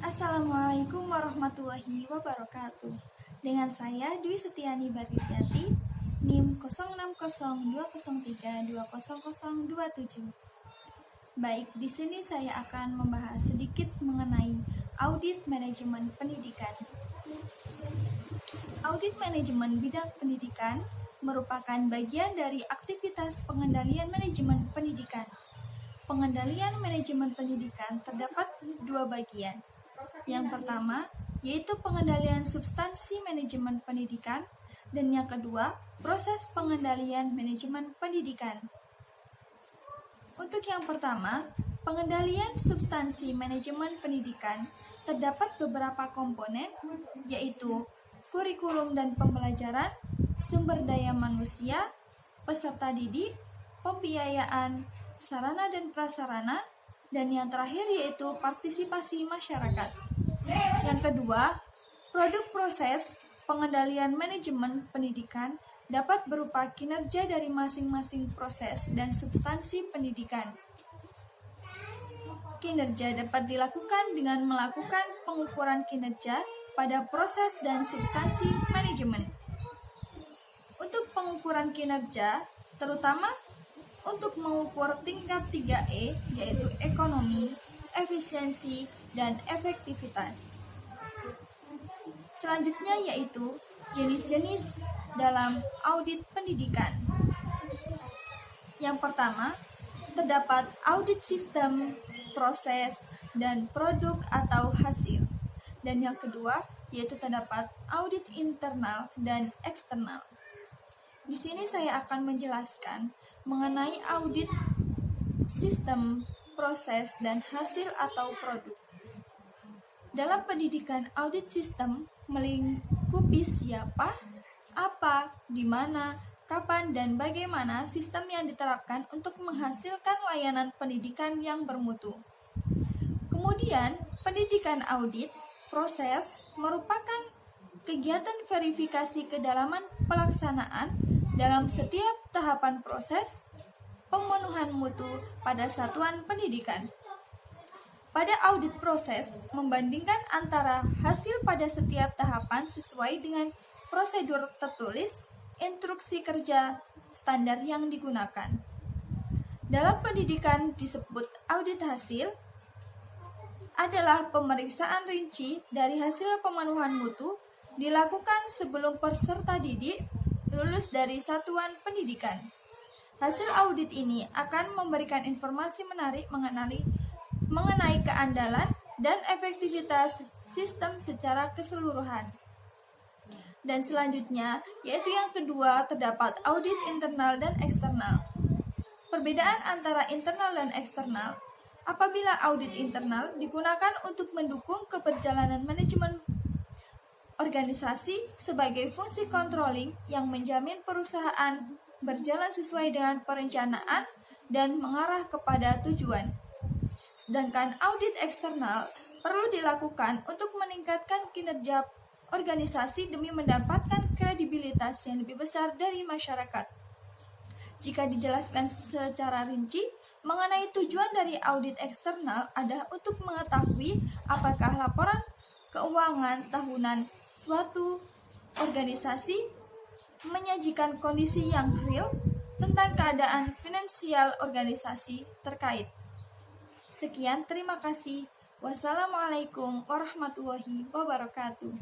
Assalamualaikum warahmatullahi wabarakatuh. Dengan saya Dwi Setiani Batityati, NIM 060203200027. Baik, di sini saya akan membahas sedikit mengenai audit manajemen pendidikan. Audit manajemen bidang pendidikan merupakan bagian dari aktivitas pengendalian manajemen pendidikan. Pengendalian manajemen pendidikan terdapat dua bagian. Yang pertama, yaitu pengendalian substansi manajemen pendidikan, dan yang kedua, proses pengendalian manajemen pendidikan. Untuk yang pertama, pengendalian substansi manajemen pendidikan, terdapat beberapa komponen, yaitu kurikulum dan pembelajaran, sumber daya manusia, peserta didik, pembiayaan, sarana dan prasarana, dan yang terakhir yaitu partisipasi masyarakat. Yang kedua, produk proses pengendalian manajemen pendidikan dapat berupa kinerja dari masing-masing proses dan substansi pendidikan. Kinerja dapat dilakukan dengan melakukan pengukuran kinerja pada proses dan substansi manajemen. Untuk pengukuran kinerja, terutama untuk mengukur tingkat 3E, yaitu ekonomi, efisiensi, dan efektivitas. Selanjutnya yaitu jenis-jenis dalam audit pendidikan. Yang pertama, terdapat audit sistem, proses, dan produk atau hasil. Dan yang kedua, yaitu terdapat audit internal dan eksternal. Di sini saya akan menjelaskan mengenai audit sistem, proses, dan hasil atau produk. Dalam pendidikan, audit sistem melingkupi siapa, apa, di mana, kapan, dan bagaimana sistem yang diterapkan untuk menghasilkan layanan pendidikan yang bermutu. Kemudian, pendidikan audit proses merupakan kegiatan verifikasi kedalaman pelaksanaan dalam setiap tahapan proses pemenuhan mutu pada satuan pendidikan. Pada audit proses, membandingkan antara hasil pada setiap tahapan sesuai dengan prosedur tertulis, instruksi kerja, standar yang digunakan. Dalam pendidikan disebut audit hasil adalah pemeriksaan rinci dari hasil pemenuhan mutu dilakukan sebelum peserta didik lulus dari satuan pendidikan. Hasil audit ini akan memberikan informasi menarik mengenai keandalan dan efektivitas sistem secara keseluruhan. Dan selanjutnya, yaitu yang kedua, terdapat audit internal dan eksternal. Perbedaan antara internal dan eksternal, apabila audit internal digunakan untuk mendukung keberjalanan manajemen organisasi sebagai fungsi controlling yang menjamin perusahaan berjalan sesuai dengan perencanaan dan mengarah kepada tujuan. Sedangkan audit eksternal perlu dilakukan untuk meningkatkan kinerja organisasi demi mendapatkan kredibilitas yang lebih besar dari masyarakat. Jika dijelaskan secara rinci, mengenai tujuan dari audit eksternal adalah untuk mengetahui apakah laporan keuangan tahunan suatu organisasi menyajikan kondisi yang real tentang keadaan finansial organisasi terkait. Sekian, terima kasih. Wassalamualaikum warahmatullahi wabarakatuh.